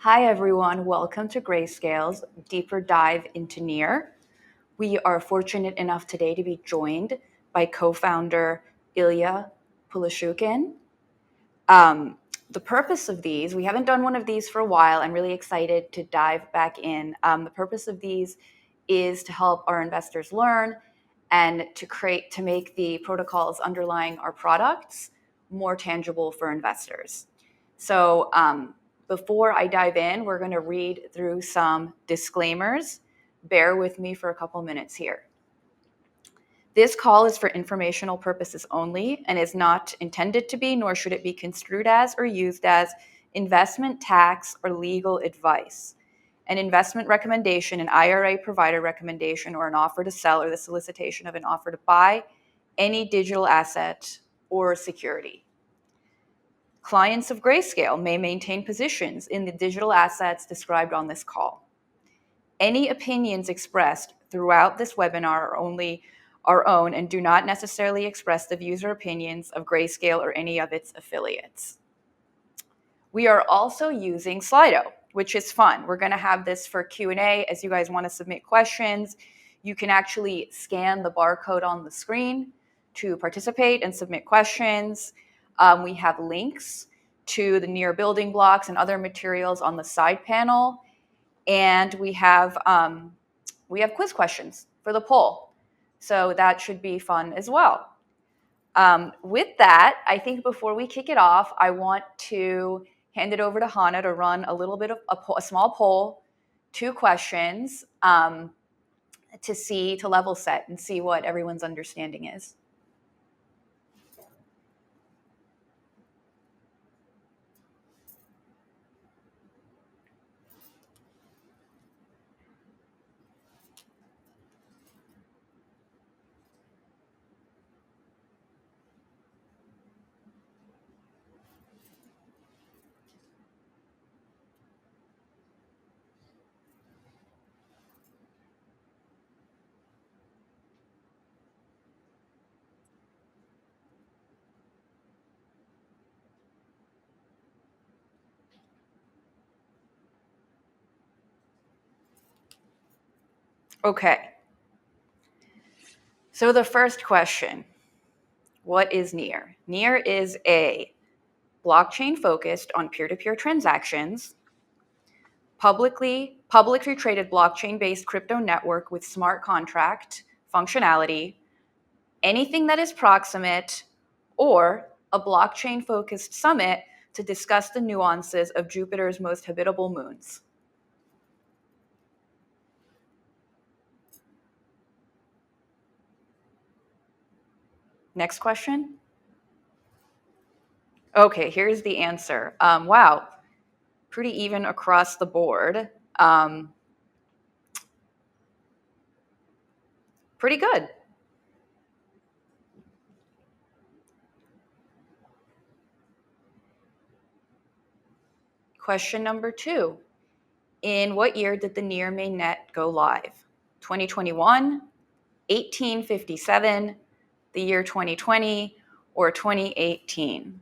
Hi everyone, welcome to Grayscale's deeper dive into NEAR. We are fortunate enough today to be joined by co-founder Ilya Pulashukin. The purpose of these, we haven't done one of these for a while. I'm really excited to dive back in. The purpose of these is to help our investors learn and to make the protocols underlying our products more tangible for investors. So before I dive in, we're going to read through some disclaimers. Bear with me for a couple minutes here. This call is for informational purposes only and is not intended to be, nor should it be construed as or used as investment, tax, or legal advice. An investment recommendation, an IRA provider recommendation, or an offer to sell, or the solicitation of an offer to buy any digital asset or security. Clients of Grayscale may maintain positions in the digital assets described on this call. Any opinions expressed throughout this webinar are only our own and do not necessarily express the views or opinions of Grayscale or any of its affiliates. We are also using Slido, which is fun. We're going to have this for Q&A. As you guys want to submit questions, you can actually scan the barcode on the screen to participate and submit questions. We have links to the NEAR building blocks and other materials on the side panel. And we have quiz questions for the poll. So that should be fun as well. With that, I think before we kick it off, I want to hand it over to Hannah to run a little bit of a small poll, 2 questions to level set and see what everyone's understanding is. Okay. So the first question, what is NEAR? NEAR is a blockchain focused on peer-to-peer transactions, publicly traded blockchain-based crypto network with smart contract functionality, anything that is proximate, or a blockchain-focused summit to discuss the nuances of Jupiter's most habitable moons. Next question. Okay, here's the answer. Wow, pretty even across the board. Pretty good. Question number 2. In what year did the NEAR mainnet go live? 2021, 1857, the year 2020, or 2018?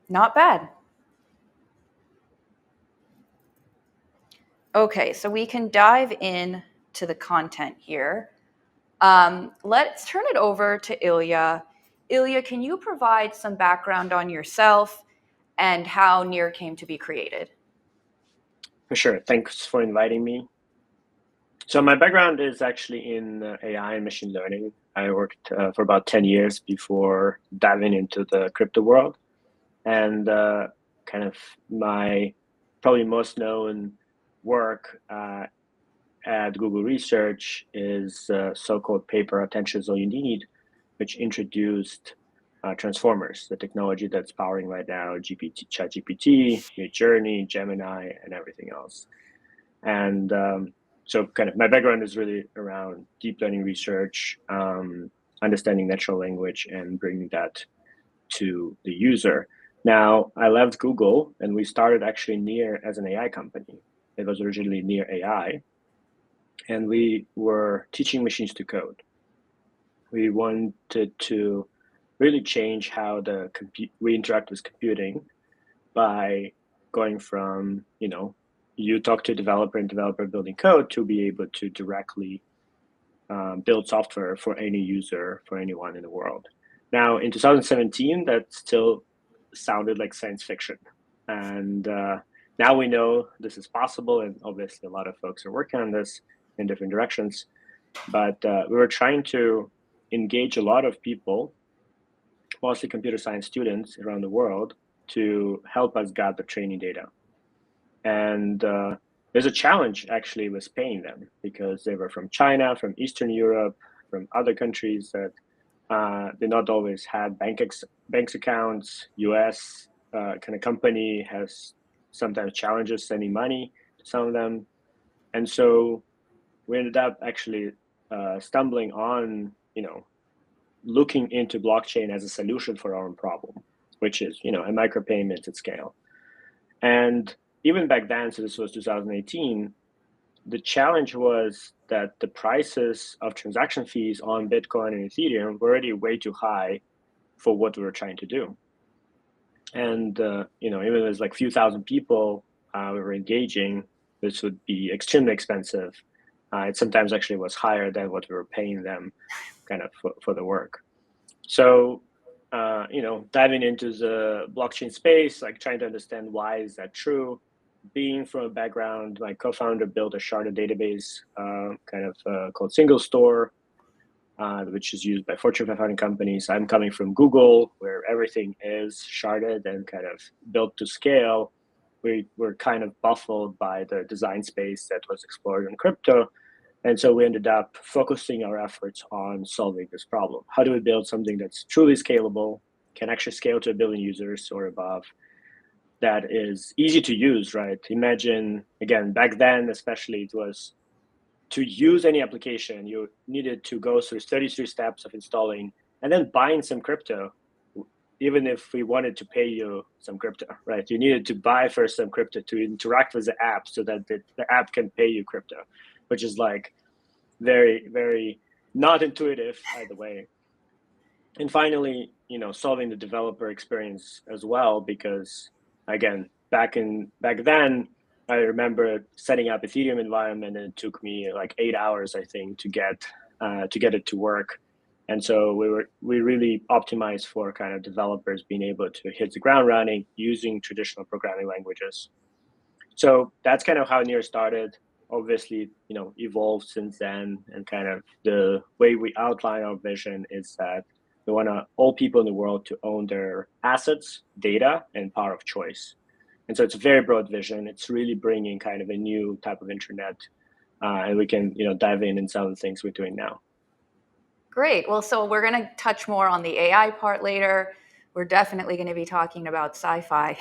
Not bad. Okay, so we can dive in to the content here. Let's turn it over to Ilya. Ilya, can you provide some background on yourself and how NEAR came to be created? For sure. Thanks for inviting me. So my background is actually in AI and machine learning. I worked for about 10 years before diving into the crypto world. And kind of my probably most known work at Google Research is so-called paper Attention is All You Need, which introduced transformers, the technology that's powering right now GPT, ChatGPT, Midjourney, Gemini, and everything else. And so kind of my background is really around deep learning research, understanding natural language, and bringing that to the user. Now, I left Google and we started actually Near as an AI company. It was originally Near AI, and we were teaching machines to code. We wanted to really change how we interact with computing by going from, you talk to a developer and developer building code to be able to directly build software for any user, for anyone in the world. Now, in 2017, that still sounded like science fiction. And now we know this is possible, and obviously a lot of folks are working on this in different directions. But we were trying to engage a lot of people, mostly computer science students around the world, to help us gather training data. And there's a challenge actually with paying them because they were from China, from Eastern Europe, from other countries that they not always had banks accounts. US kind of company has sometimes challenges sending money to some of them. And so we ended up actually stumbling on, looking into blockchain as a solution for our own problem, which is, a micropayment at scale. And even back then, so this was 2018, the challenge was that the prices of transaction fees on Bitcoin and Ethereum were already way too high for what we were trying to do. And, even as like a few thousand people we were engaging, this would be extremely expensive. It sometimes actually was higher than what we were paying them kind of for the work. So, diving into the blockchain space, like trying to understand why is that true. Being from a background, my co-founder built a sharded database called Single Store, which is used by Fortune 500 companies. I'm coming from Google, where everything is sharded and kind of built to scale. We were kind of baffled by the design space that was explored in crypto. And so we ended up focusing our efforts on solving this problem. How do we build something that's truly scalable, can actually scale to 1 billion users or above, that is easy to use, right? Imagine, again, back then, especially, it was to use any application, you needed to go through 33 steps of installing and then buying some crypto, even if we wanted to pay you some crypto, right? You needed to buy first some crypto to interact with the app so that the app can pay you crypto, which is like very, very not intuitive either way. And finally, solving the developer experience as well, because again, back then, I remember setting up Ethereum environment, and it took me like 8 hours, I think, to get it to work. And so we really optimized for kind of developers being able to hit the ground running using traditional programming languages. So that's kind of how Near started. Obviously, evolved since then, and kind of the way we outline our vision is that we want all people in the world to own their assets, data, and power of choice. And so it's a very broad vision. It's really bringing kind of a new type of internet, and we can dive in some of the things we're doing now. Great. Well, so we're going to touch more on the AI part later. We're definitely going to be talking about sci-fi.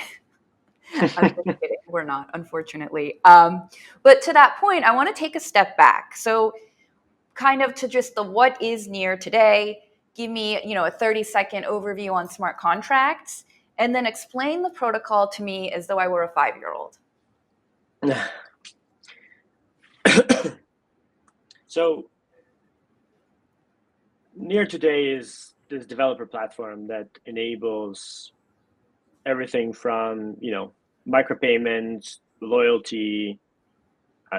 I'm just kidding. We're not, unfortunately. But to that point, I want to take a step back. So kind of to just the what is Near today, give me, a 30-second overview on smart contracts, and then explain the protocol to me as though I were a 5-year-old. So Near today is this developer platform that enables everything from, micropayments, loyalty,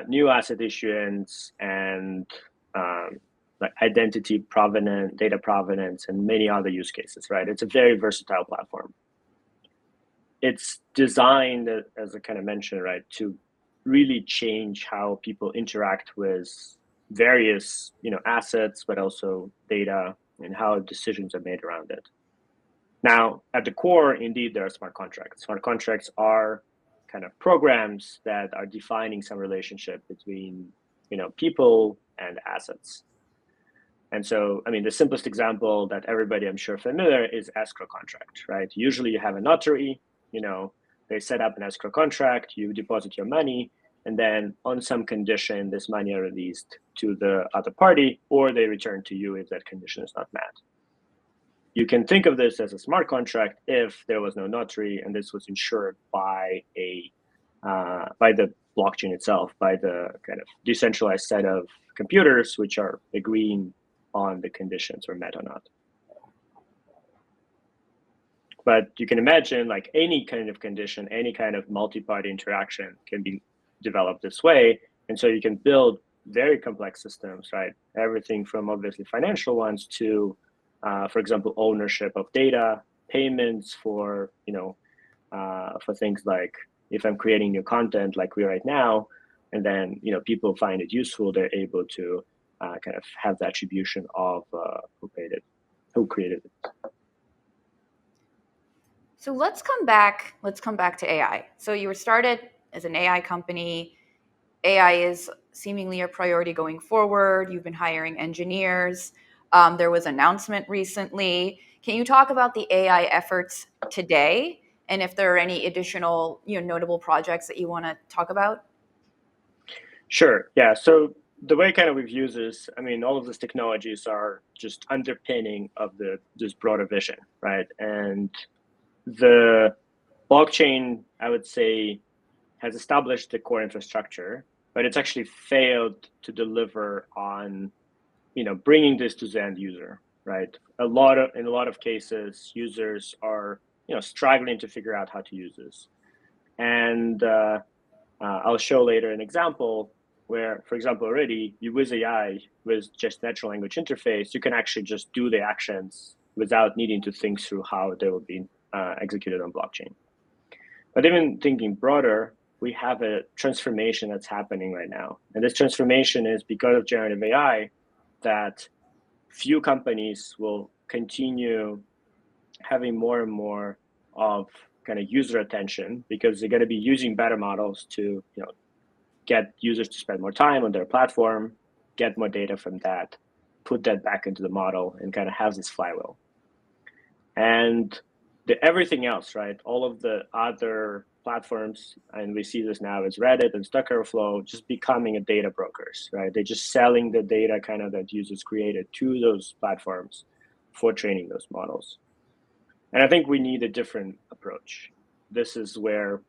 new asset issuance, and like identity provenance, data provenance, and many other use cases, right? It's a very versatile platform. It's designed, as I kind of mentioned, right, to really change how people interact with various, assets, but also data, and how decisions are made around it. Now, at the core, indeed, there are smart contracts. Smart contracts are kind of programs that are defining some relationship between, people and assets. And so, the simplest example that everybody I'm sure familiar is escrow contract, right? Usually you have a notary, they set up an escrow contract, you deposit your money, and then on some condition, this money are released to the other party, or they return to you if that condition is not met. you can think of this as a smart contract if there was no notary and this was insured by the blockchain itself, by the kind of decentralized set of computers which are agreeing on the conditions are met or not. But you can imagine like any kind of condition, any kind of multi-party interaction can be developed this way. And so you can build very complex systems, right? Everything from obviously financial ones to, for example, ownership of data, payments for, for things like if I'm creating new content like we are right now, and then, people find it useful, they're able to kind of have the attribution of who created it. So let's come back to AI. So you were started as an AI company. AI is seemingly a priority going forward. You've been hiring engineers. There was an announcement recently. Can you talk about the AI efforts today, and if there are any additional, notable projects that you want to talk about? Sure. Yeah. So the way kind of we've used this, I mean, all of these technologies are just underpinning of this broader vision, right? And the blockchain, I would say, has established the core infrastructure, but it's actually failed to deliver on, bringing this to the end user, right? In a lot of cases, users are, struggling to figure out how to use this. And I'll show later an example where, for example, already you with AI, with just natural language interface, you can actually just do the actions without needing to think through how they will be executed on blockchain. But even thinking broader, we have a transformation that's happening right now. And this transformation is because of generative AI that few companies will continue having more and more of kind of user attention because they're going to be using better models to, get users to spend more time on their platform, get more data from that, put that back into the model, and kind of have this flywheel. And everything else, right? All of the other platforms, and we see this now as Reddit and Stack Overflow, just becoming a data brokers, right? They're just selling the data kind of that users created to those platforms for training those models. And I think we need a different approach. This is where,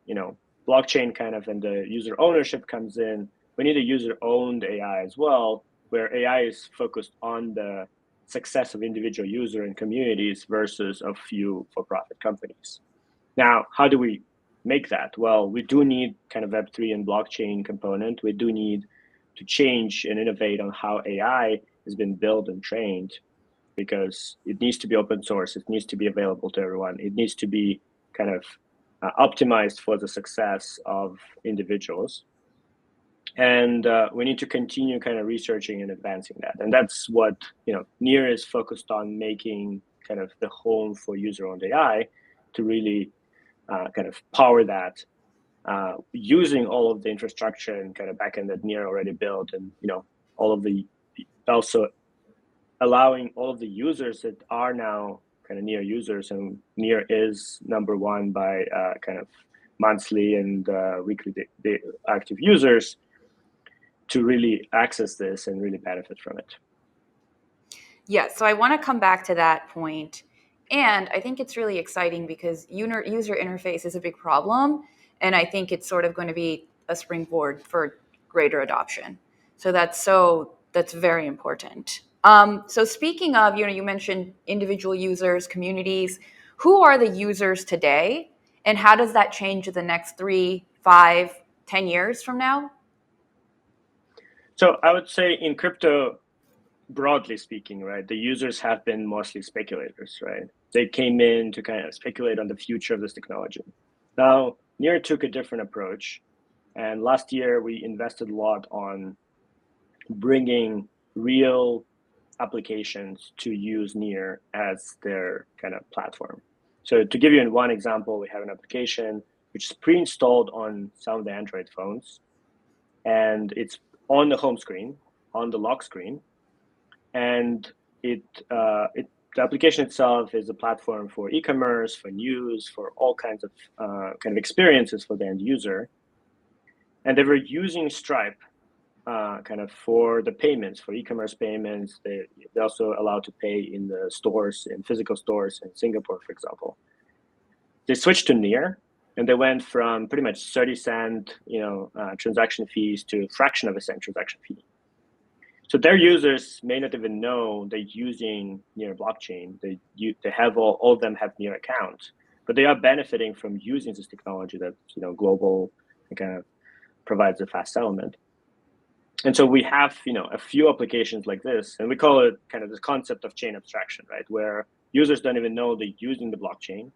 blockchain kind of and the user ownership comes in. We need a user-owned AI as well, where AI is focused on the success of individual user and communities versus a few for-profit companies. Now, how do we make that? Well, we do need kind of Web3 and blockchain component. We do need to change and innovate on how AI has been built and trained, because it needs to be open source. It needs to be available to everyone. It needs to be kind of optimized for the success of individuals. And we need to continue kind of researching and advancing that. And that's what, Near is focused on, making kind of the home for user-owned AI to really kind of power that, using all of the infrastructure and kind of backend that Near already built, and, all of the, also allowing all of the users that are now kind of Near users, and Near is number one by kind of monthly and weekly active users, to really access this and really benefit from it. Yeah, so I want to come back to that point. And I think it's really exciting because user interface is a big problem. And I think it's sort of going to be a springboard for greater adoption. So that's very important. So speaking of, you mentioned individual users, communities. Who are the users today? And how does that change in the next 3, 5, 10 years from now? So I would say in crypto, broadly speaking, right, the users have been mostly speculators, right? They came in to kind of speculate on the future of this technology. Now, Near took a different approach. And last year, we invested a lot on bringing real applications to use Near as their kind of platform. So to give you one example, we have an application which is pre-installed on some of the Android phones, and it's on the home screen, on the lock screen, and the application itself is a platform for e-commerce, for news, for all kinds of kind of experiences for the end user. And they were using Stripe kind of for the payments, for e-commerce payments. They also allow to pay in the stores, in physical stores in Singapore, for example. They switched to Near, and they went from pretty much 30-cent, transaction fees to a fraction of a cent transaction fee. So their users may not even know they're using Near blockchain. They have all of them have Near accounts, but they are benefiting from using this technology that global kind of provides a fast settlement. And so we have a few applications like this, and we call it kind of this concept of chain abstraction, right? Where users don't even know they're using the blockchain,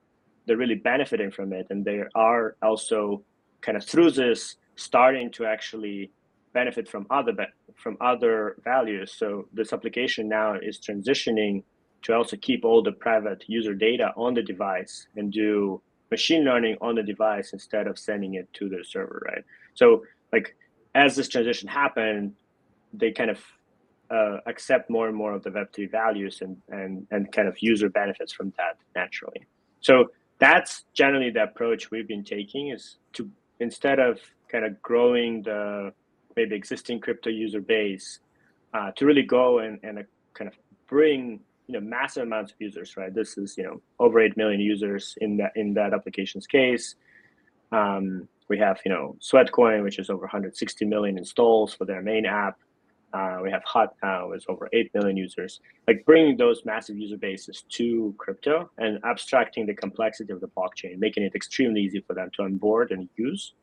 they're really benefiting from it, and they are also kind of through this starting to actually benefit from other values. So this application now is transitioning to also keep all the private user data on the device and do machine learning on the device instead of sending it to the server, right? So like as this transition happened, they kind of accept more and more of the Web3 values and kind of user benefits from that naturally. So that's generally the approach we've been taking, is to, instead of kind of growing the maybe existing crypto user base, to really go and kind of bring massive amounts of users, right? This is over 8 million users in that application's case. We have Sweatcoin, which is over 160 million installs for their main app. We have Hot now with over 8 million users. Like bringing those massive user bases to crypto and abstracting the complexity of the blockchain, making it extremely easy for them to onboard and use.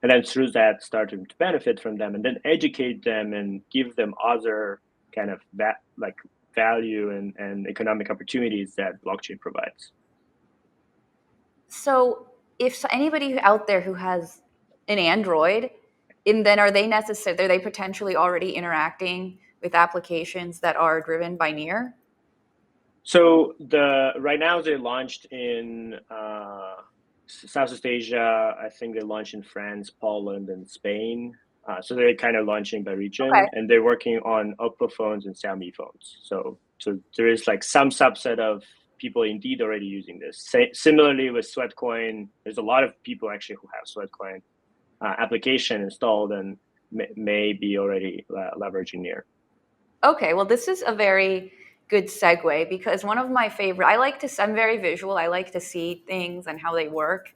And then through that, starting to benefit from them, and then educate them and give them other kind of value and economic opportunities that blockchain provides. So if anybody out there who has an Android, and then are they potentially already interacting with applications that are driven by Near? So right now they launched in Southeast Asia. I think they launched in France, Poland, and Spain. So they're kind of launching by region, Okay. and they're working on Oppo phones and Xiaomi phones. So there is like some subset of people indeed already using this. Similarly with Sweatcoin, there's a lot of people actually who have Sweatcoin application installed and may be already leveraging Near. Okay, well, this is a very good segue because one of my favorite, I'm very visual. I like to see things and how they work.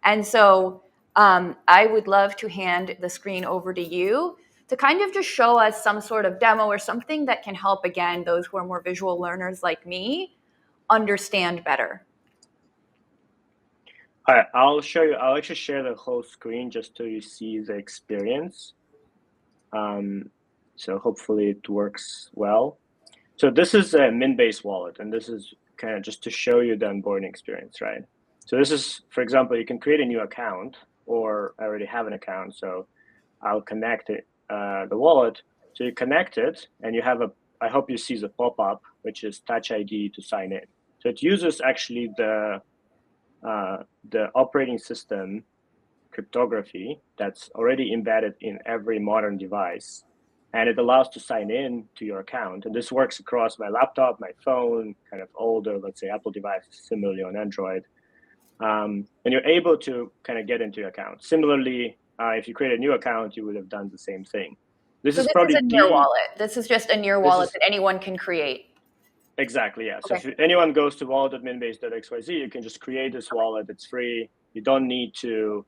And so I would love to hand the screen over to you to kind of just show us some sort of demo or something that can help, again, those who are more visual learners like me understand better. All right, I'll show you. I'll actually share the whole screen just so you see the experience. So hopefully it works well. So this is a Mint-based wallet, and this is kind of just to show you the onboarding experience, right? So this is, for example, you can create a new account, or I already have an account, so I'll connect it, the wallet. So you connect it, and you have I hope you see the pop-up, which is Touch ID to sign in. So it uses actually the operating system cryptography that's already embedded in every modern device, and it allows to sign in to your account. And this works across my laptop, my phone, kind of older, let's say, Apple devices, similarly on Android. And you're able to kind of get into your account. Similarly, if you create a new account, you would have done the same thing. This So is this is probably a Near wallet. This is just a Near wallet that anyone can create. Exactly, yeah. So Okay. if anyone goes to wallet.mintbase.xyz, you can just create this wallet. It's free. You don't need to,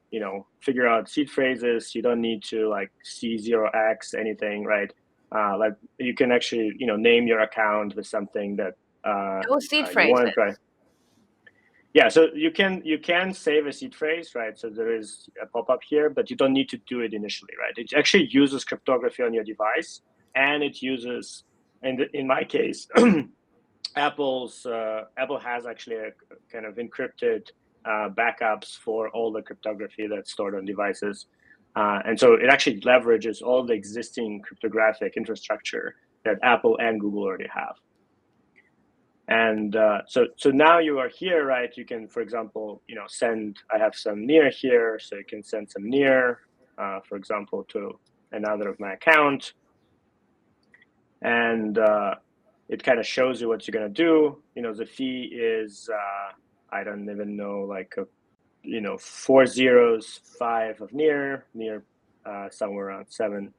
figure out seed phrases. You don't need to like C0x anything, right? Like you can actually, name your account with something that No seed you phrases. want to try. Yeah, so you can save a seed phrase, right? So there is a pop-up here, but you don't need to do it initially, right? It actually uses cryptography on your device, and it uses, and in my case, Apple has actually a kind of encrypted backups for all the cryptography that's stored on devices, and so it actually leverages all the existing cryptographic infrastructure that Apple and Google already have. And so now you are here, right? You can, for example, send. I have some Near here, so you can send some Near, for example, to another of my account, and it kind of shows you what you're gonna do. The fee is I don't even know, like 4 zeros 5 of Near somewhere around 7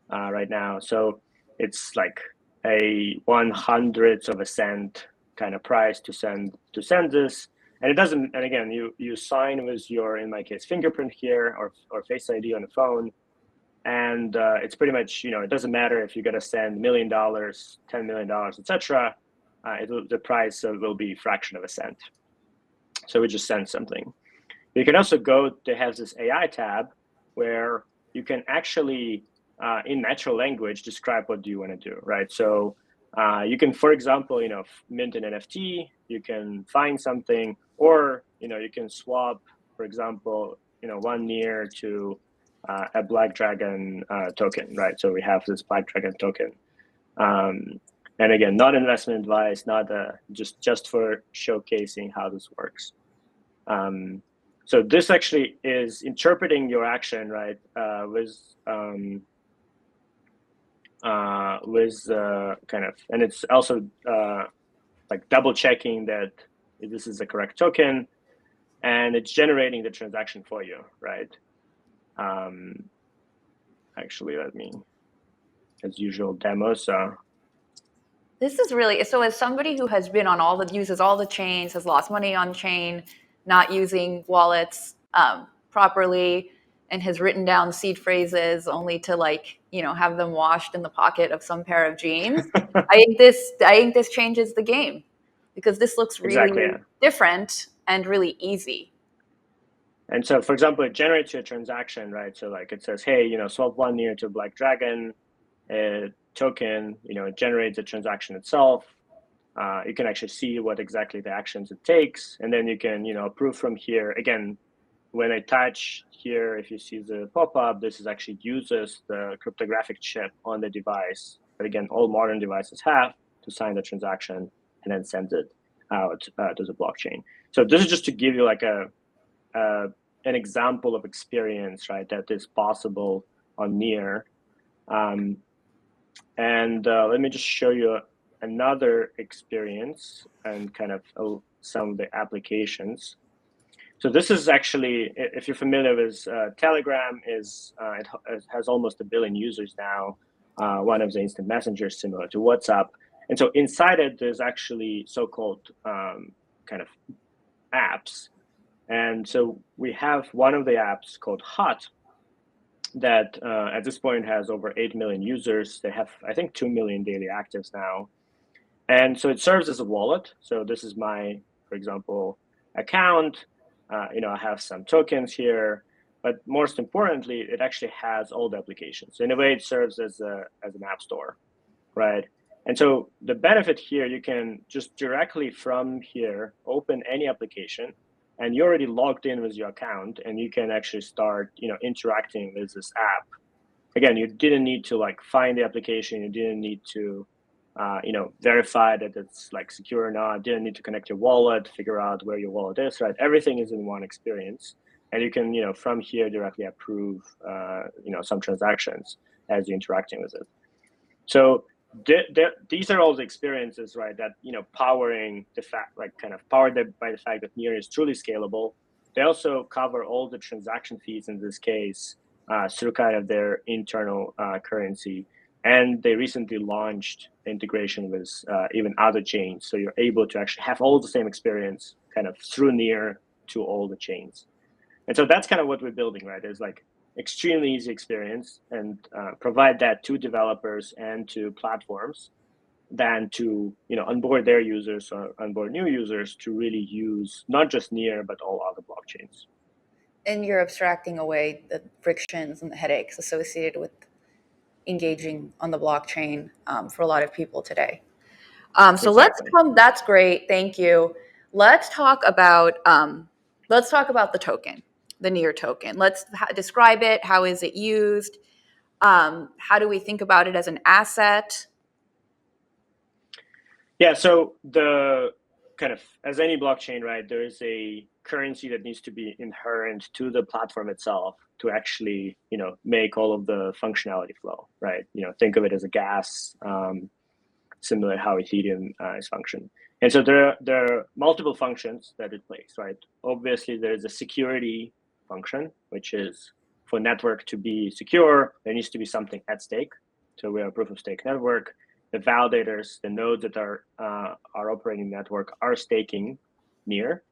right now. So it's like a 1/100th of a cent kind of price to send this. And it doesn't, and again, you sign with your, in my case, fingerprint here or Face ID on the phone. And it's pretty much, it doesn't matter if you're going to send $1 million, $10 million, etc. The price will be a fraction of a cent. So we just send something. You can also go, they have this AI tab where you can actually, in natural language, describe what do you want to do, right? So you can, for example, mint an NFT, you can find something, or, you can swap, for example, one near to a Black Dragon token, right? So we have this Black Dragon token. And again, not investment advice, not just for showcasing how this works. So this actually is interpreting your action, right, with kind of, and it's also like double checking that this is the correct token, and it's generating the transaction for you, right? Actually, let me, as usual, demo. So This is really, so as somebody who has been on uses all the chains, has lost money on chain, not using wallets properly, and has written down seed phrases only to have them washed in the pocket of some pair of jeans. I think this changes the game, because this looks really exactly, yeah. different and really easy. And so, for example, it generates you a transaction, right? So like it says, hey, swap one near to Black Dragon token, it generates the transaction itself. You can actually see what exactly the actions it takes. And then you can, approve from here. Again, when I touch here, if you see the pop-up, this is actually uses the cryptographic chip on the device that, again, all modern devices have to sign the transaction and then send it out to the blockchain. So this is just to give you like an example of experience, right, that is possible on Near. And let me just show you another experience and kind of some of the applications. So this is actually, if you're familiar with Telegram, it has almost 1 billion users now, one of the instant messengers similar to WhatsApp. And so inside it, there's actually so-called kind of apps. And so we have one of the apps called Hot that at this point has over 8 million users. They have, I think, 2 million daily actives now. And so it serves as a wallet. So this is my, for example, account. I have some tokens here, but most importantly, it actually has all the applications. So in a way, it serves as an app store, right? And so the benefit here, you can just directly from here open any application, and you're already logged in with your account, and you can actually start, interacting with this app. Again, you didn't need to like find the application. You didn't need to verify that it's like secure or not. Didn't need to connect your wallet, figure out where your wallet is, right? Everything is in one experience. And you can, from here directly approve, some transactions as you're interacting with it. So these are all the experiences, right, that, powering the fact, like kind of powered by the fact that Near is truly scalable. They also cover all the transaction fees in this case through kind of their internal currency. And they recently launched integration with even other chains. So you're able to actually have all the same experience kind of through Near to all the chains. And so that's kind of what we're building, right? Is like extremely easy experience and provide that to developers and to platforms than to, onboard their users or onboard new users to really use not just Near, but all other blockchains. And you're abstracting away the frictions and the headaches associated with engaging on the blockchain for a lot of people today. So Exactly. that's great. Thank you. Let's talk about the token, the Near token. Let's describe it. How is it used? How do we think about it as an asset? Yeah, so the kind of, as any blockchain, right, there is a currency that needs to be inherent to the platform itself to actually, make all of the functionality flow, right? Think of it as a gas, similar how Ethereum is functioned. And so there are multiple functions that it plays, right? Obviously, there is a security function, which is for network to be secure, there needs to be something at stake. So we are a proof of stake network. The validators, the nodes that are operating the network are staking near,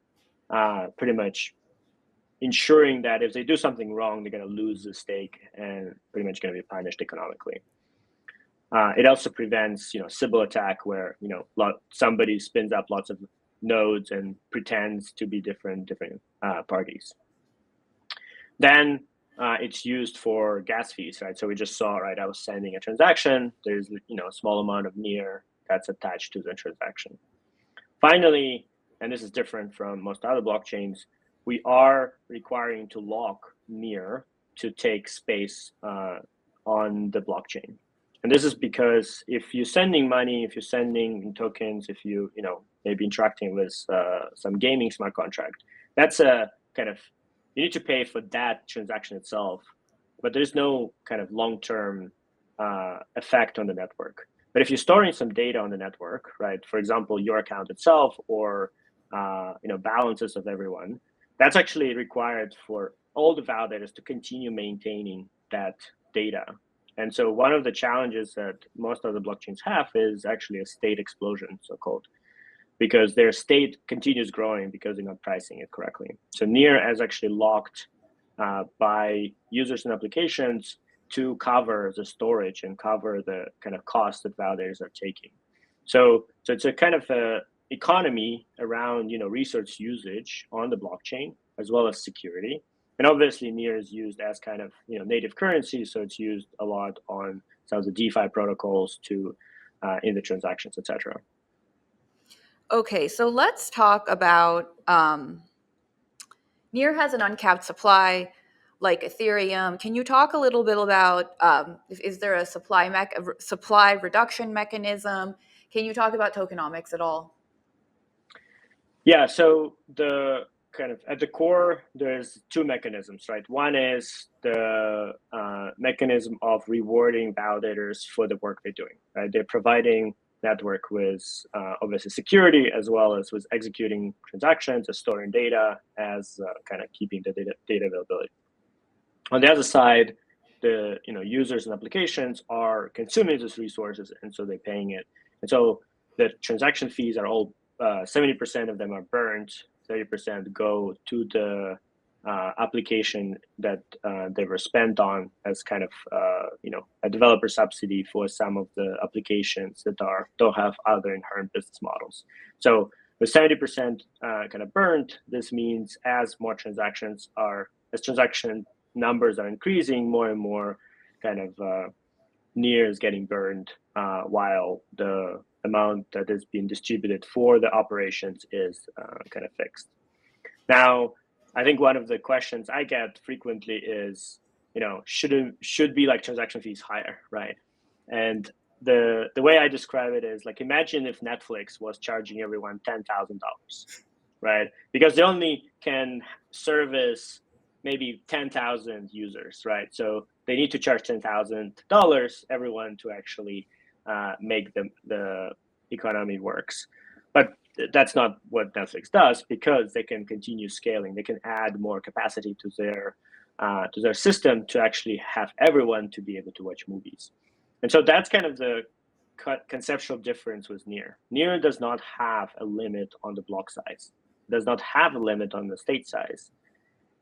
pretty much ensuring that if they do something wrong, they're going to lose the stake and pretty much going to be punished economically. It also prevents, Sybil attack, where somebody spins up lots of nodes and pretends to be different parties. Then it's used for gas fees, right? So we just saw, right? I was sending a transaction. There's a small amount of near that's attached to the transaction. Finally, and this is different from most other blockchains, we are requiring to lock near to take space on the blockchain. And this is because if you're sending money, if you're sending tokens, if you maybe interacting with some gaming smart contract, that's a kind of, you need to pay for that transaction itself, but there's no kind of long-term effect on the network. But if you're storing some data on the network, right, for example, your account itself or balances of everyone, that's actually required for all the validators to continue maintaining that data. And so one of the challenges that most of the blockchains have is actually a state explosion, so-called, because their state continues growing because they're not pricing it correctly. So near is actually locked by users and applications to cover the storage and cover the kind of cost that validators are taking. So it's a kind of a economy around resource usage on the blockchain as well as security. And obviously near is used as kind of native currency, so it's used a lot on some of the DeFi protocols to in the transactions, etc. Okay, so let's talk about Near has an uncapped supply like Ethereum. Can you talk a little bit about is there a supply reduction mechanism? Can you talk about tokenomics at all? Yeah, so the kind of at the core, there's two mechanisms, right? One is the mechanism of rewarding validators for the work they're doing, right? They're providing network with obviously security as well as with executing transactions, as storing data, as kind of keeping the data availability. On the other side, the users and applications are consuming these resources, and so they're paying it. And so the transaction fees are all 70% of them are burned, 30% go to the application that they were spent on as kind of a developer subsidy for some of the applications that don't have other inherent business models. So with 70% kind of burned, this means as transaction numbers are increasing, more and more kind of near is getting burned, while the amount that is being distributed for the operations is kind of fixed. Now, I think one of the questions I get frequently is, should be like transaction fees higher, right? And the way I describe it is like, imagine if Netflix was charging everyone $10,000, right? Because they only can service maybe 10,000 users, right? So they need to charge $10,000 everyone to actually make the economy works. But that's not what Netflix does, because they can continue scaling. They can add more capacity to their system to actually have everyone to be able to watch movies. And so that's kind of the conceptual difference with Near. Near does not have a limit on the block size, does not have a limit on the state size.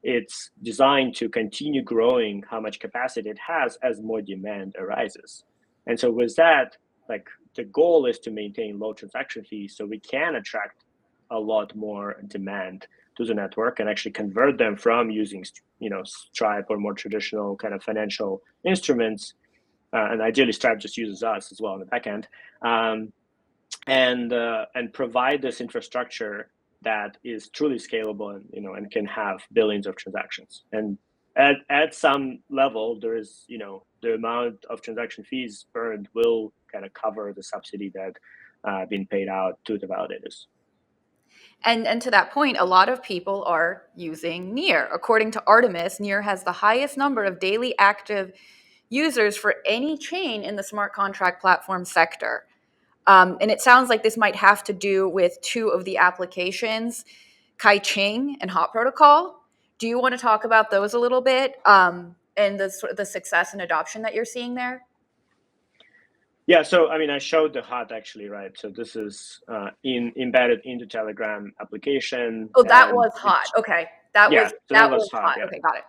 It's designed to continue growing how much capacity it has as more demand arises. And so with that, like, the goal is to maintain low transaction fees so we can attract a lot more demand to the network and actually convert them from using Stripe or more traditional kind of financial instruments. And ideally Stripe just uses us as well on the back end, and provide this infrastructure that is truly scalable and can have billions of transactions. And at some level, there is the amount of transaction fees burned will kind of cover the subsidy that being paid out to the validators. And to that point, a lot of people are using Near. According to Artemis, Near has the highest number of daily active users for any chain in the smart contract platform sector. And it sounds like this might have to do with two of the applications, Kai Ching and Hot Protocol. Do you want to talk about those a little bit? and the success and adoption that you're seeing there? Yeah, so I mean, I showed the hot actually, right? So this is embedded into Telegram application, Oh, that and was hot. it's Okay, yeah, so that that was was hot, hot. yeah. Okay, got it.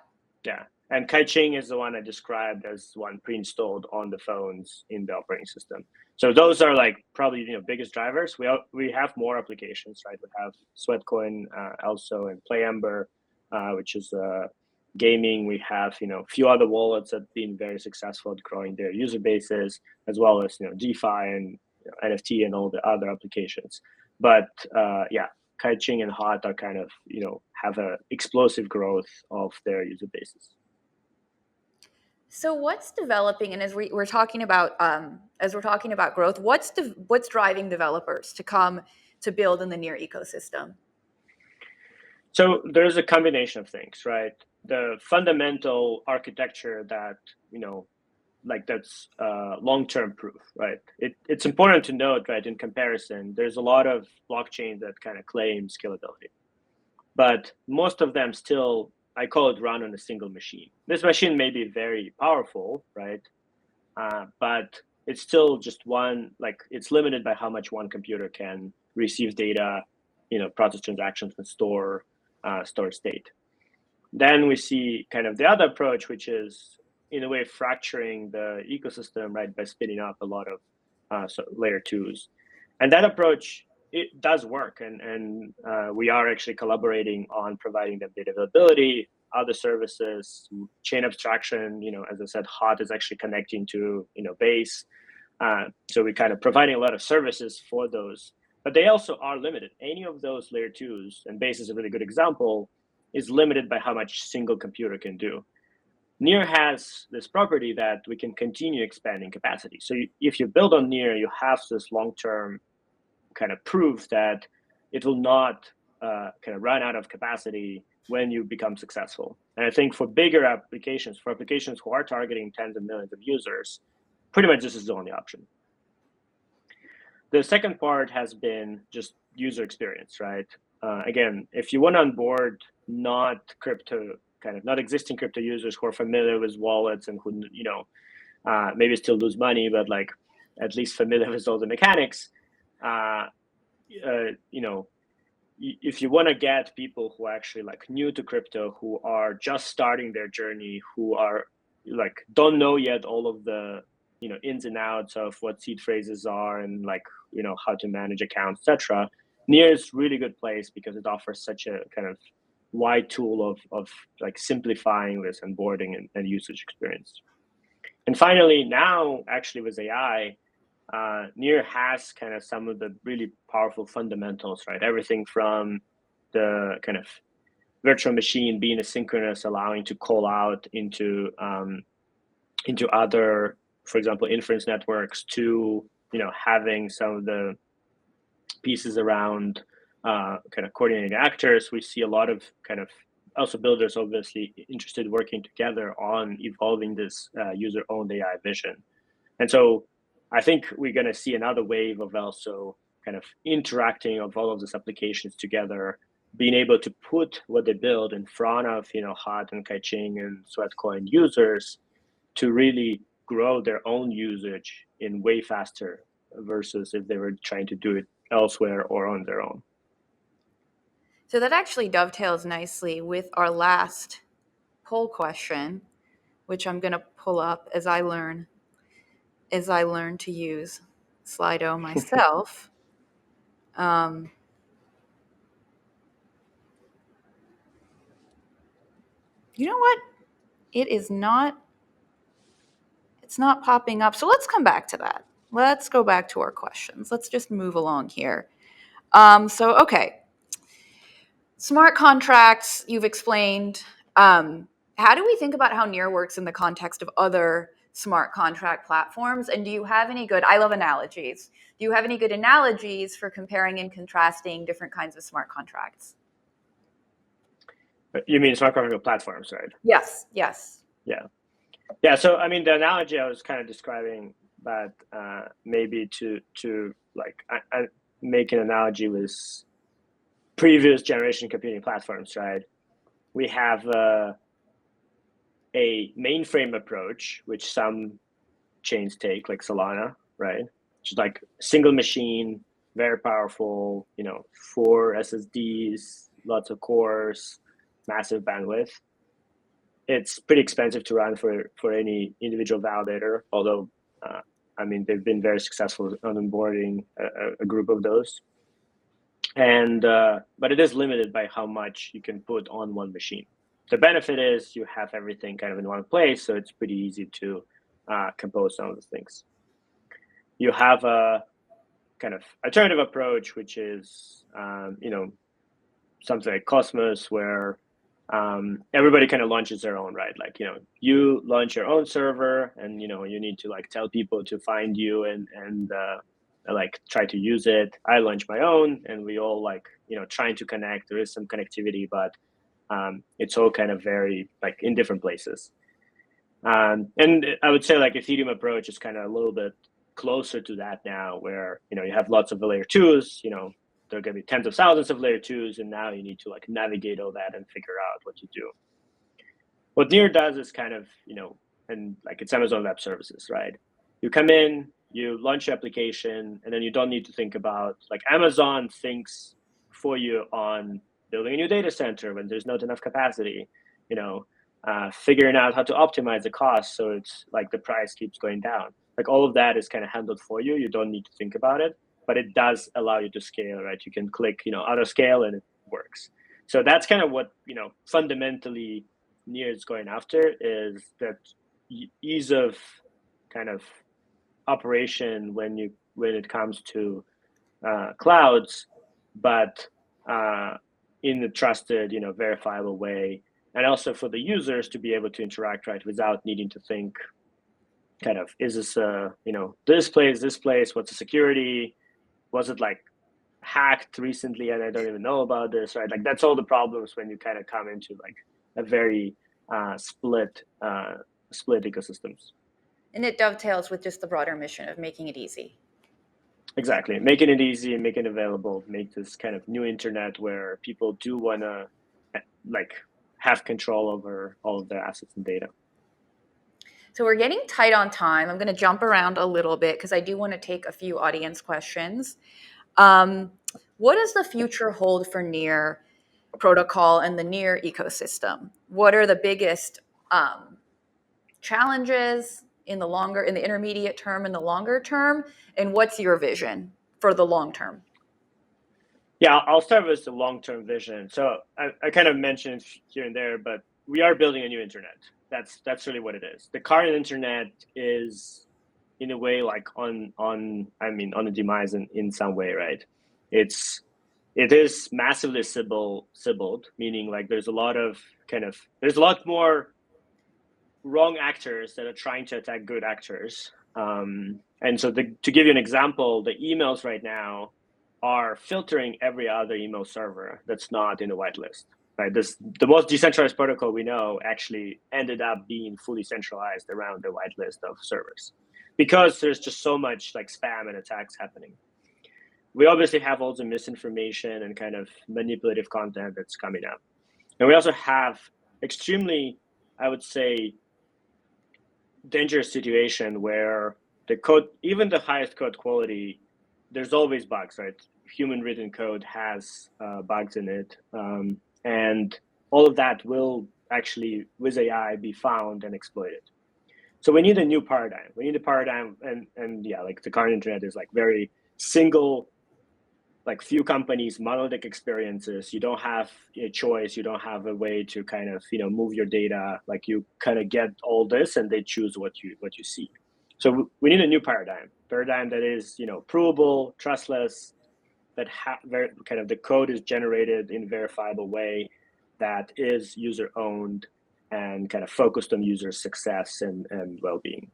Yeah, and Kaiching is the one I described as one pre-installed on the phones in the operating system. So those are like probably biggest drivers. We have more applications, right? We have Sweatcoin also, and PlayEmber, which is gaming. We have a few other wallets that have been very successful at growing their user bases, as well as DeFi and NFT and all the other applications. But yeah, Kaiching and Hot are kind of have a explosive growth of their user bases. So what's developing, and we're talking about growth, what's driving developers to come to build in the near ecosystem? So there's a combination of things, right? The fundamental architecture that that's long-term proof, right? It's important to note, right? In comparison, there's a lot of blockchains that kind of claim scalability, but most of them still, I call it, run on a single machine. This machine may be very powerful, right? But it's still just one, like it's limited by how much one computer can receive data, process transactions, and store state. Then we see kind of the other approach, which is in a way fracturing the ecosystem, right, by spinning up a lot of layer twos. And that approach, it does work, and we are actually collaborating on providing them data availability, other services, chain abstraction. As I said, Hot is actually connecting to Base, so we're kind of providing a lot of services for those. But they also are limited. Any of those layer twos, and Base is a really good example, is limited by how much single computer can do. Near has this property that we can continue expanding capacity. So if you build on Near, you have this long-term kind of proof that it will not kind of run out of capacity when you become successful. And I think for bigger applications, for applications who are targeting tens of millions of users, pretty much this is the only option. The second part has been just user experience, right? Again, if you want to onboard not existing crypto users who are familiar with wallets and who maybe still lose money, but like at least familiar with all the mechanics, if you want to get people who are actually like new to crypto, who are just starting their journey, who are like don't know yet all of the ins and outs of what seed phrases are and like how to manage accounts, etc. Near is really good place because it offers such a kind of wide tool of like simplifying this onboarding and usage experience. And finally, now actually with AI, Near has kind of some of the really powerful fundamentals, right? Everything from the kind of virtual machine being asynchronous, allowing to call out into other, for example, inference networks, to having some of the pieces around kind of coordinating actors. We see a lot of kind of also builders obviously interested working together on evolving this user-owned AI vision. And so I think we're going to see another wave of also kind of interacting of all of these applications together, being able to put what they build in front of Hot and Kaiching and Sweatcoin users to really grow their own usage in way faster versus if they were trying to do it elsewhere or on their own. So that actually dovetails nicely with our last poll question, which I'm going to pull up as I learn to use Slido myself. You know what? It's not popping up. So let's come back to that. Let's go back to our questions. Let's just move along here. Okay. Smart contracts, you've explained. How do we think about how Near works in the context of other smart contract platforms? And do you have any good, I love analogies. Do you have any good analogies for comparing and contrasting different kinds of smart contracts? You mean smart contract platforms, right? Yes. Yeah. So I mean, the analogy I was kind of describing, but maybe to like I make an analogy with previous generation computing platforms, right? We have a mainframe approach, which some chains take, like Solana, right? Which is like single machine, very powerful, 4 SSDs, lots of cores, massive bandwidth. It's pretty expensive to run for any individual validator, although they've been very successful on onboarding a group of those. And but it is limited by how much you can put on one machine. The benefit is you have everything kind of in one place, so it's pretty easy to compose some of the things. You have a kind of alternative approach, which is something like Cosmos, where everybody kind of launches their own, right? Like you launch your own server, and you need to like tell people to find you and like try to use it. I launch my own, and we all like trying to connect. There is some connectivity, but it's all kind of very like in different places. And I would say like Ethereum approach is kind of a little bit closer to that now, where you have lots of layer twos. There are going to be tens of thousands of layer twos, and now you need to like navigate all that and figure out what to do. What Near does is kind of and like it's Amazon Web Services, right? You come in, you launch your application, and then you don't need to think about, like, Amazon thinks for you on building a new data center when there's not enough capacity, figuring out how to optimize the cost so it's like the price keeps going down. Like all of that is kind of handled for you. You don't need to think about it, but it does allow you to scale, right? You can click, auto scale, and it works. So that's kind of what, fundamentally Near is going after, is that ease of kind of operation when it comes to clouds, but in a trusted, verifiable way, and also for the users to be able to interact, right, without needing to think kind of, is this this place, what's the security, was it like hacked recently and I don't even know about this, right? Like that's all the problems when you kind of come into like a very split ecosystems. And it dovetails with just the broader mission of making it easy. Exactly. Making it easy and making it available, make this kind of new internet where people do want to like have control over all of their assets and data. So we're getting tight on time. I'm going to jump around a little bit because I do want to take a few audience questions. What does the future hold for Near protocol and the Near ecosystem? What are the biggest challenges in the intermediate term and the longer term? And what's your vision for the long term? Yeah, I'll start with the long-term vision. So I kind of mentioned here and there, but we are building a new internet. That's really what it is. The current internet is, in a way, like on the demise in some way, right? It is massively Sybiled, meaning like there's a lot more wrong actors that are trying to attack good actors. And so to give you an example, the emails right now are filtering every other email server that's not in the whitelist. Right, the most decentralized protocol we know actually ended up being fully centralized around the whitelist of servers, because there's just so much like spam and attacks happening. We obviously have all the misinformation and kind of manipulative content that's coming up, and we also have extremely, I would say, dangerous situation where the code, even the highest code quality, there's always bugs, right? Human written code has bugs in it. And all of that will actually, with AI, be found and exploited. So we need a new paradigm. We need a paradigm, and yeah, like the current internet is like very single, like few companies, monolithic experiences. You don't have a choice. You don't have a way to kind of move your data. Like you kind of get all this, and they choose what you see. So we need a new paradigm that is provable, trustless, that kind of the code is generated in a verifiable way, that is user owned and kind of focused on user success and well-being.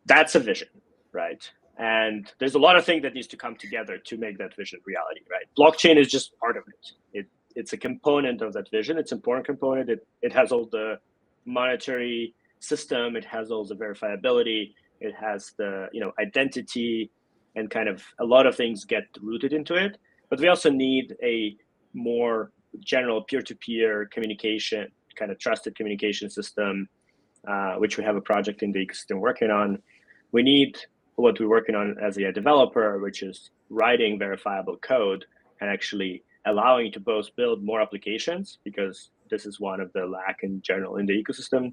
That's a vision, right? And there's a lot of things that needs to come together to make that vision reality, right? Blockchain is just part of it. It's a component of that vision. It's an important component. It has all the monetary system. It has all the verifiability. It has the identity, and kind of a lot of things get rooted into it. But we also need a more general peer-to-peer communication kind of trusted communication system, which we have a project in the ecosystem working on. We need what we're working on as a developer, which is writing verifiable code and actually allowing you to both build more applications, because this is one of the lack in general in the ecosystem,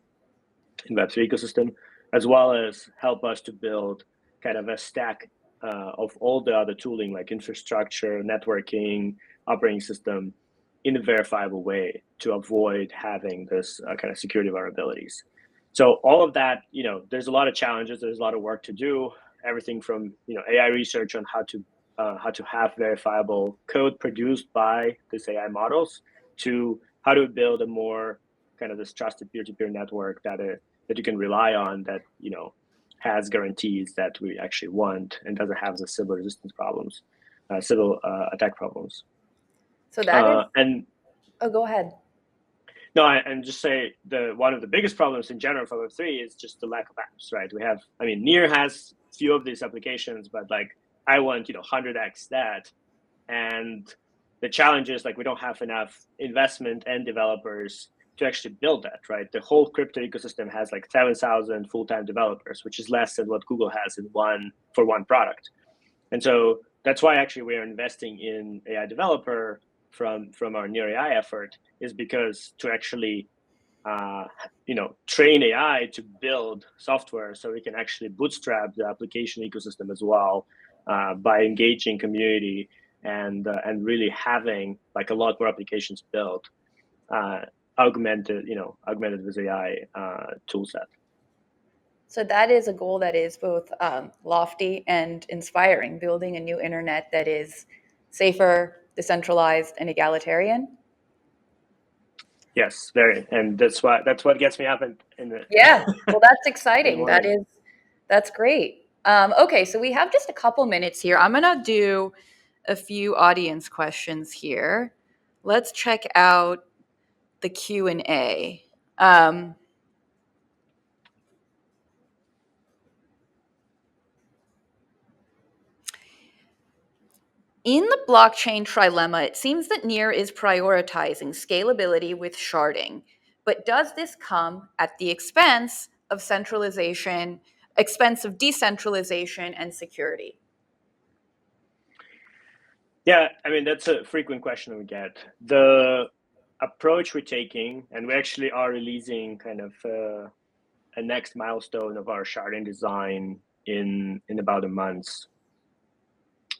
in Web3 ecosystem, as well as help us to build kind of a stack of all the other tooling like infrastructure, networking, operating system in a verifiable way to avoid having this kind of security vulnerabilities. So all of that, there's a lot of challenges. There's a lot of work to do. Everything from AI research on how to have verifiable code produced by these AI models to how to build a more kind of this trusted peer-to-peer network that you can rely on, that has guarantees that we actually want and doesn't have the civil resistance problems, civil attack problems. So that is. And oh, go ahead. No, and just say one of the biggest problems in general for Web3 is just the lack of apps, right? Near has few of these applications, but like I want 100x that, and the challenge is like we don't have enough investment and developers to actually build that, right? The whole crypto ecosystem has like 7,000 full-time developers, which is less than what Google has for one product. And so that's why actually we are investing in AI developer from our Near AI effort, is because to actually train AI to build software so we can actually bootstrap the application ecosystem as well, by engaging community and really having like a lot more applications built, augmented with AI tool set. So that is a goal that is both lofty and inspiring, building a new internet that is safer, decentralized, and egalitarian. Yes, very, and that's what gets me up in the Yeah, well, that's exciting. morning. That's great. Okay, so we have just a couple minutes here. I'm gonna do a few audience questions here. Let's check out the Q&A. In the blockchain trilemma, it seems that Near is prioritizing scalability with sharding. But does this come at the expense of decentralization and security? Yeah, that's a frequent question we get. The approach we're taking, and we actually are releasing kind of a next milestone of our sharding design in about a month,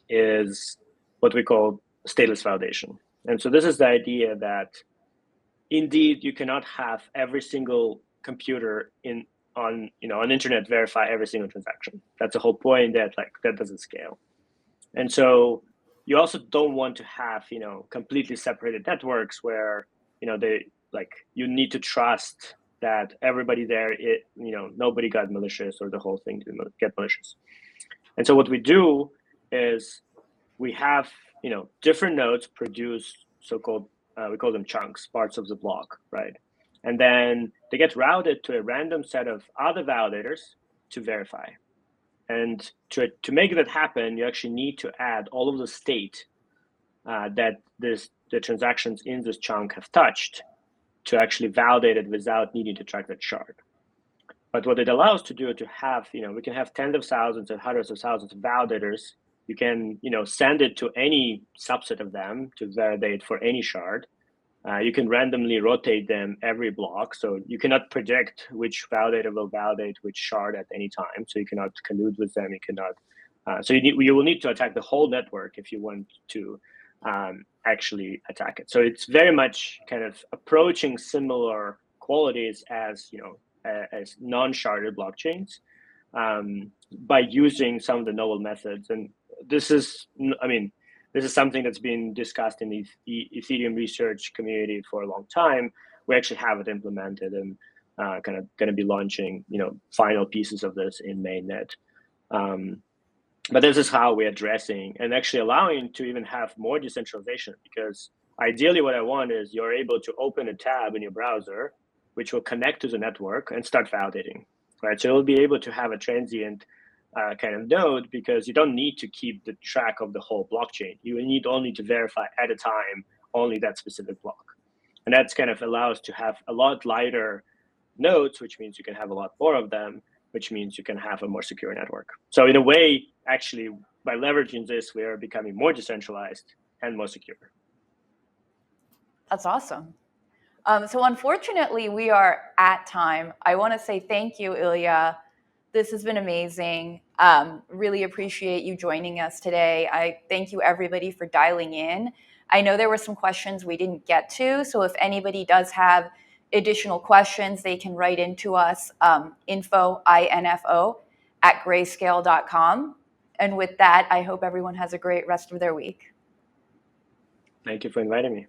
is what we call stateless validation. And so this is the idea that indeed you cannot have every single computer on internet verify every single transaction. That's the whole point, that doesn't scale. And so you also don't want to have completely separated networks where you need to trust that everybody there nobody got malicious or the whole thing didn't get malicious. And so what we do is we have different nodes produce so-called we call them chunks, parts of the block, right? And then they get routed to a random set of other validators to verify. And to make that happen, you actually need to add all of the state that the transactions in this chunk have touched to actually validate it without needing to track that shard. But what it allows to do to have, we can have tens of thousands and hundreds of thousands of validators. You can, send it to any subset of them to validate for any shard. You can randomly rotate them every block, so you cannot predict which validator will validate which shard at any time. So you cannot collude with them. You cannot. So you will need to attack the whole network if you want to actually attack it. So it's very much kind of approaching similar qualities as as non-sharded blockchains, by using some of the novel methods. And this is something that's been discussed in the Ethereum research community for a long time. We actually have it implemented and kind of going to be launching, final pieces of this in mainnet. But this is how we're addressing and actually allowing to even have more decentralization, because ideally what I want is you're able to open a tab in your browser, which will connect to the network and start validating, right? So you'll be able to have a transient kind of node, because you don't need to keep the track of the whole blockchain. You need only to verify at a time only that specific block. And that's kind of allows to have a lot lighter nodes, which means you can have a lot more of them, which means you can have a more secure network. So in a way, actually, by leveraging this, we are becoming more decentralized and more secure. That's awesome. So unfortunately, we are at time. I want to say thank you, Ilya. This has been amazing. Really appreciate you joining us today. I thank you, everybody, for dialing in. I know there were some questions we didn't get to, so if anybody does have additional questions, they can write into us, info at grayscale.com. And with that, I hope everyone has a great rest of their week. Thank you for inviting me.